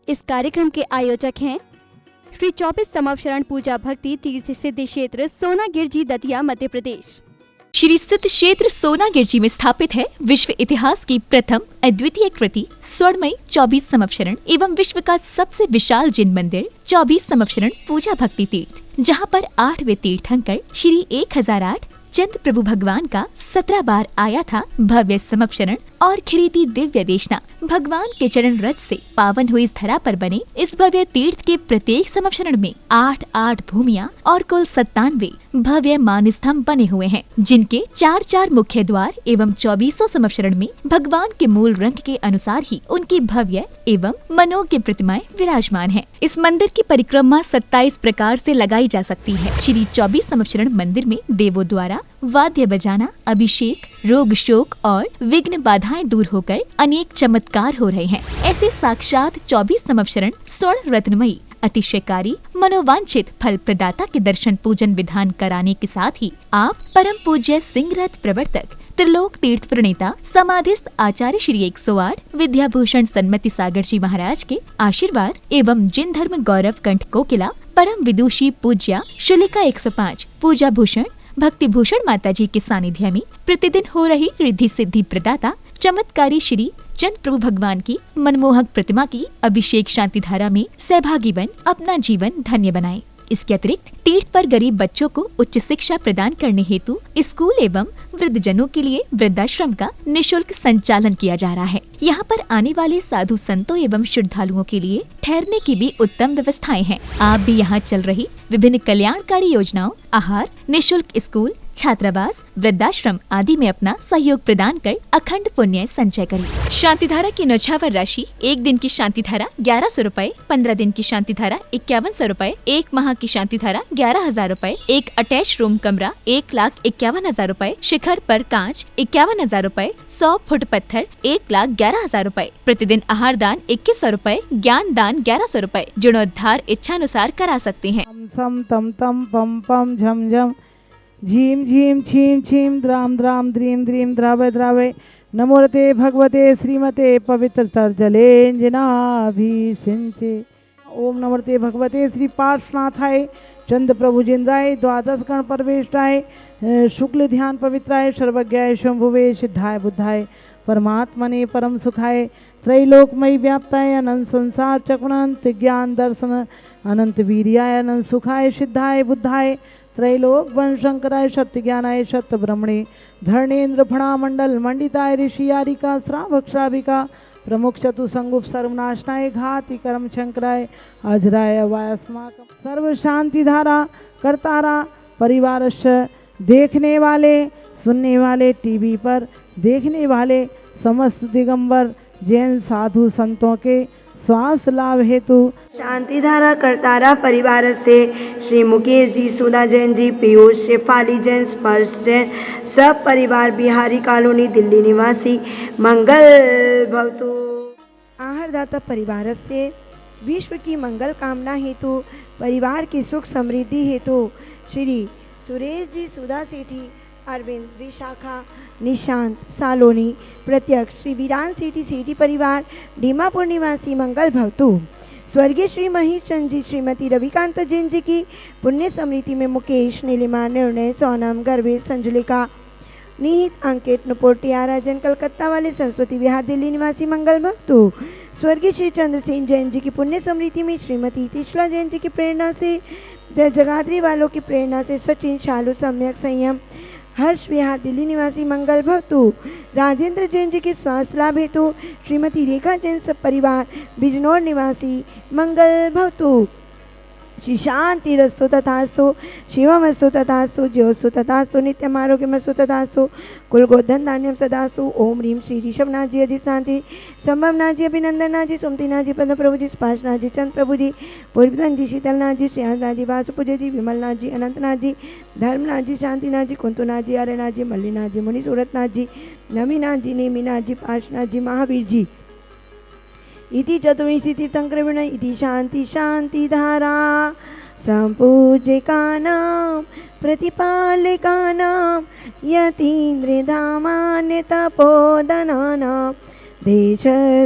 इस कार्यक्रम के आयोजक हैं श्री 24 समवशरण पूजा भक्ति तीर्थ सिद्धि क्षेत्र सोनागिर जी दतिया मध्य प्रदेश। श्री सिद्ध क्षेत्र सोनागिर जी में स्थापित है विश्व इतिहास की प्रथम अद्वितीय कृति स्वर्णमयी 24 समवशरण एवं विश्व का सबसे विशाल जिन मंदिर 24 समवशरण पूजा भक्ति तीर्थ, जहां पर 8वें तीर्थंकर श्री 1008 चंद प्रभु भगवान का 17 बार आया था भव्य समवशरण और खिरीती दिव्य देशना। भगवान के चरण रज से पावन हुई इस धरा पर बने इस भव्य तीर्थ के प्रत्येक समवशरण में 8 भूमियां और कुल 97 भव्य मान स्तंभ बने हुए हैं, जिनके 4 मुख्य द्वार एवं 24 समवशरण में भगवान के मूल रंग के अनुसार ही उनकी भव्य एवं मनोज्ञ प्रतिमाएं विराजमान हैं। इस मंदिर की परिक्रमा 27 प्रकार से लगाई जा सकती है। श्री 24 समवशरण मंदिर में देवों द्वारा वाद्य बजाना, अभिषेक, रोग शोक और विघ्न बाधाएं दूर होकर अनेक चमत्कार हो रहे हैं। ऐसे साक्षात 24 समवशरण स्वर्ण रत्नमयी अतिशयकारी मनोवांछित फल प्रदाता के दर्शन पूजन विधान कराने के साथ ही आप परम पूज्य सिंह रथ प्रवर्तक त्रिलोक तीर्थ प्रणेता समाधिस्थ आचार्य श्री 108 विद्याभूषण सन्मति सागर जी महाराज के आशीर्वाद एवं जिन धर्म गौरव कंठ कोकिला परम विदुषी पूज्या शुलिका 105 पूजा भूषण भक्ति भूषण माता जी के सानिध्य में प्रतिदिन हो रही रिद्धि सिद्धि प्रदाता चमत्कारी श्री चंद प्रभु भगवान की मनमोहक प्रतिमा की अभिषेक शांति धारा में सहभागी बन अपना जीवन धन्य बनाएं। इसके अतिरिक्त तीर्थ पर गरीब बच्चों को उच्च शिक्षा प्रदान करने हेतु स्कूल एवं वृद्धजनों के लिए वृद्धाश्रम का निशुल्क संचालन किया जा रहा है। यहाँ पर आने वाले साधु संतों एवं श्रद्धालुओं के लिए ठहरने की भी उत्तम व्यवस्थाएं हैं। आप भी यहाँ चल रही विभिन्न कल्याणकारी योजनाओं, आहार, निशुल्क स्कूल, छात्रावास, वृद्धाश्रम आदि में अपना सहयोग प्रदान कर अखंड पुण्य संचय करें। शांति धारा की नौछावर राशि 1 दिन की शांति धारा 1100 रूपए, 15 दिन की शांति धारा 5100 रूपए, 1 माह की शांति धारा 11,000 रूपए, एक अटैच रूम कमरा 1,51,000 रूपए, शिखर पर कांच 51,000 रूपए, 100 फुट पत्थर 1,11,000 रूपए, प्रतिदिन आहार दान 2100 रूपए, ज्ञान दान 1100 रूपए, जीर्णोद्धार इच्छानुसार करा सकते हैं। सम तम तम पम पम झम झम झीम झीम छीम छीम द्राम द्राम द्रीम द्रीम द्रावय द्रावय नमोरते भगवते श्रीमते पवित्र तर्जलेंजनाभि सिंचे। ओम नमोरते भगवते श्री पार्श्वनाथाय चंद प्रभु जिंद्राय द्वादश गण परवेष्टाय शुक्ल ध्यान पवित्राय सर्वज्ञाय शंभुवे सिद्धाय बुद्धाय परमात्मने परम सुखाय त्रैलोकमयी व्याप्ताय अनंत संसार चक्रअनंत ज्ञान दर्शन अनंत वीर्याय अनंत सुखाय सिद्धाय बुद्धाय त्रैलोक वन शंकराय सत्य ज्ञानाय सत्य ब्रह्मणे धर्णेन्द्र फणा मंडल मंडिताय ऋषियारिका श्रावक श्राविका प्रमुख चतु संगुप सर्वनाशनाय घाति कर्म शंकराय अजराय वायस्माकं सर्व शांति धारा करतारा परिवारस्य देखने वाले सुनने वाले टीवी पर देखने वाले समस्त दिगंबर जैन साधु संतों के स्वास्थ्य लाभ हेतु शांति धारा करतारा परिवार से श्री मुकेश जी, सुधा जैन जी, पीयूष, शेफाली जैन, स्पर्श जैन, सब परिवार बिहारी कॉलोनी दिल्ली निवासी मंगल भवतु। आहारदाता परिवार से विश्व की मंगल कामना हेतु परिवार की सुख समृद्धि हेतु श्री सुरेश जी, सुधा सेठी, अरविंद, विशाखा, निशांत, सालोनी, प्रत्यक्ष, श्री वीरान सेठी, सेठी परिवार डीमापुर निवासी मंगल भवतु। स्वर्गीय श्री महेश चंद जी, श्रीमती रविकांत जैन जी की पुण्य स्मृति में मुकेश, नीलिमा, निर्णय, सोनम, गर्वेश, संजुलिका, निहित, अंकित, नुपुर, टियारा जैन कलकत्ता वाले सरस्वती विहार दिल्ली निवासी मंगल भक्तु। स्वर्गीय श्री चंद्रसेन जैन जी की पुण्य स्मृति में श्रीमती तिशला जैन जी की प्रेरणा से, जगाधरी वालों की प्रेरणा से सचिन, शालू, सम्यक, संयम, हर्ष विहार दिल्ली निवासी मंगल भवतु। राजेंद्र जैन जी के स्वास्थ्य लाभ हेतु श्रीमती रेखा जैन सब परिवार बिजनौर निवासी मंगल भवतु। श्री शांति रस्तु तथास्तु, शिवमस्तु तथास्तु, ज्योस्तु तथास्तु, नित्यम आरोग्यमस्तु तथास्तु, कुल गोधन धान्यम सदास्तु। ओम ह्रीम श्री ऋषभनाथ जी, अधिशांति संभवनाथ जी, अभिनंदननाथ जी, सुमतिनाथ जी, पद्म प्रभु जी, स्पाशनाथ जी, चंद प्रभु जी, पूर्वतन जी, शीतलनाथ जी, श्रेयांसनाथ जी, वासुपूज्य जी, विमलनाथ जी, अनंतनाथ जी, धर्मनाथ जी, शांतिनाथ जी, कुंतुनाथ जी, आर्यनाथ जी, मल्लीनाथ जी, मुनि सूरतनाथ जी, नमीनाथ जी, नेमीनाथ जी, पार्शनाथ जी, महावीर जी। इति चतुर्विंशति तीर्थंकरेण इति शांति शांति धारा संपूज्यकानां प्रतिपालकानां यतीन्द्रधामान्य तपोधनानां देश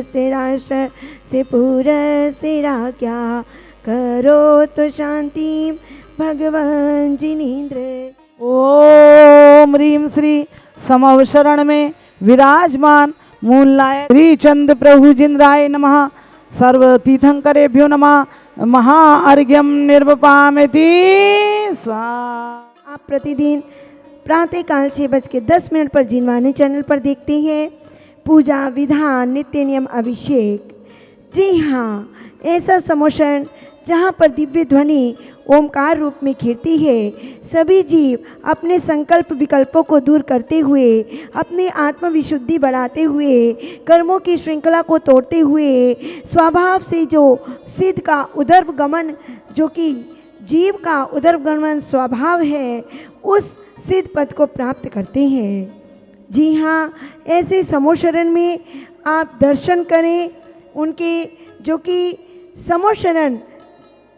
से राष्ट्र से पूरा से राज्ञा करो तो शांति भगवान जिनेन्द्र। ओम ह्रीं श्री समवशरण में विराजमान मूलनायक श्री चंद्र प्रभु जिंद्राय नमः। सर्व तीर्थंकरेभ्यो नमः। महाअर्घ्यम निर्वपामेति स्वाहा। आप प्रतिदिन प्रातःकाल 6:10 पर जिनवाणी चैनल पर देखते हैं पूजा विधान नित्य नियम अभिषेक। जी हाँ, ऐसा समोषण जहाँ पर दिव्य ध्वनि ओमकार रूप में खिलती है। सभी जीव अपने संकल्प विकल्पों को दूर करते हुए, अपनी आत्मविशुद्धि बढ़ाते हुए, कर्मों की श्रृंखला को तोड़ते हुए, स्वभाव से जो सिद्ध का उदर्भगमन, जो कि जीव का उदर्भगमन स्वभाव है, उस सिद्ध पद को प्राप्त करते हैं। जी हाँ, ऐसे समोशरण में आप दर्शन करें उनके, जो कि समोशरण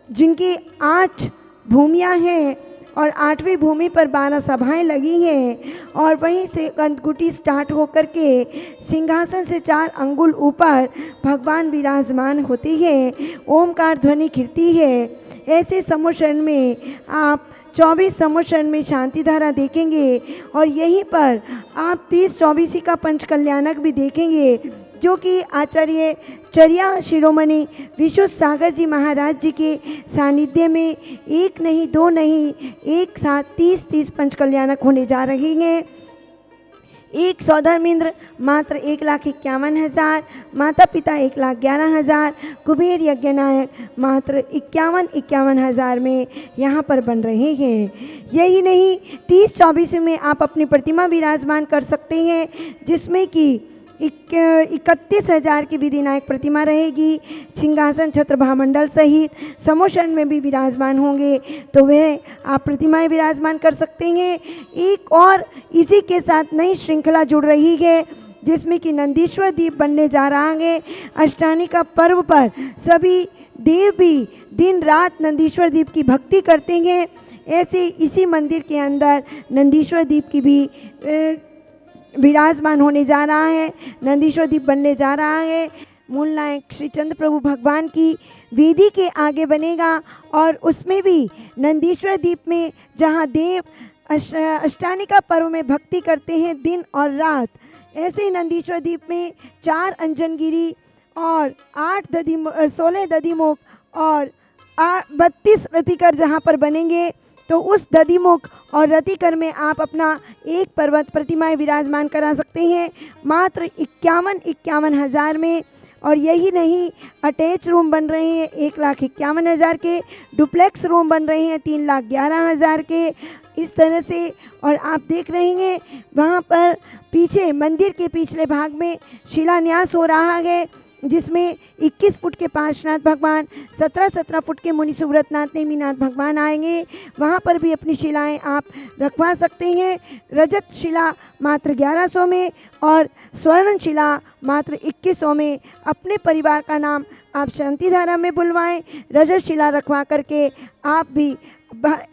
जिनकी 8 भूमियाँ हैं और 8वीं भूमि पर 12 सभाएं लगी हैं और वहीं से कंदकुटी स्टार्ट होकर के सिंहासन से 4 अंगुल ऊपर भगवान विराजमान होते हैं, ओमकार ध्वनि खिलती है। ऐसे समोषण में आप 24 समोषण में शांति धारा देखेंगे और यहीं पर आप 30-24 का पंच कल्याणक भी देखेंगे, जो कि आचार्य चर्या शिरोमणि विशुद्ध सागर जी महाराज जी के सानिध्य में एक नहीं दो नहीं एक साथ 30 पंच कल्याणक होने जा रही हैं। एक सौधर्मेंद्र मात्र 1,51,000, माता पिता 1,11,000, कुबेर यज्ञ नायक मात्र 51,000 में यहाँ पर बन रहे हैं। यही नहीं, 30-24 में आप अपनी प्रतिमा विराजमान कर सकते हैं, जिसमें कि 31,000 की विधिनायक प्रतिमा रहेगी। सिंहासन छत्र भामंडल सहित समोषण में भी विराजमान होंगे, तो वह आप प्रतिमाएं विराजमान कर सकते हैं। एक और इसी के साथ नई श्रृंखला जुड़ रही है, जिसमें कि नंदीश्वर दीप बनने जा रहा है। अष्टानी का पर्व पर सभी देव भी दिन रात नंदीश्वर दीप की भक्ति करते हैं। ऐसे इसी मंदिर के अंदर नंदीश्वर दीप की भी विराजमान होने जा रहा है, नंदीश्वर दीप बनने जा रहा है। मूल नायक श्री चंद्र प्रभु भगवान की वेदी के आगे बनेगा और उसमें भी नंदीश्वर दीप में जहाँ देव अष्टानी का पर्व में भक्ति करते हैं दिन और रात, ऐसे ही नंदीश्वर दीप में 4 अंजनगिरी और 16 दधिमुख और 32 रतिकर जहाँ पर बनेंगे, तो उस दधिमुख और रतिकर में आप अपना एक पर्वत प्रतिमाएं विराजमान करा सकते हैं मात्र 51,000 में। और यही नहीं, अटैच रूम बन रहे हैं 1,51,000 के, डुप्लेक्स रूम बन रहे हैं 3,11,000 के, इस तरह से। और आप देख रहे हैं वहाँ पर पीछे मंदिर के पिछले भाग में शिलान्यास हो रहा है, जिसमें 21 फुट के पार्श्वनाथ भगवान, 17 फुट के मुनि सुव्रतनाथ नेमीनाथ भगवान आएंगे। वहाँ पर भी अपनी शिलाएं आप रखवा सकते हैं। रजत शिला मात्र 1100 में और स्वर्ण शिला मात्र 2100 में। अपने परिवार का नाम आप शांति धारा में बुलवाएं, रजत शिला रखवा करके आप भी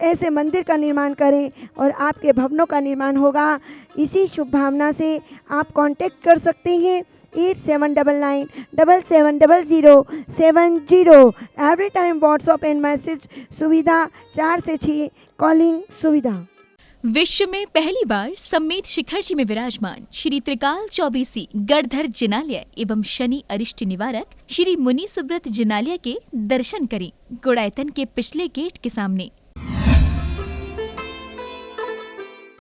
ऐसे मंदिर का निर्माण करें और आपके भवनों का निर्माण होगा। इसी शुभ भावना से आप कांटेक्ट कर सकते हैं 8799770070। Every time WhatsApp and message सुविधा, 4 से 6 कॉलिंग सुविधा। विश्व में पहली बार सम्मेत शिखर जी में विराजमान श्री त्रिकाल चौबीसी गढ़धर जिनालय एवं शनि अरिष्ट निवारक श्री मुनि सुब्रत जिनालय के दर्शन करें गुड़ायतन के पिछले गेट के सामने।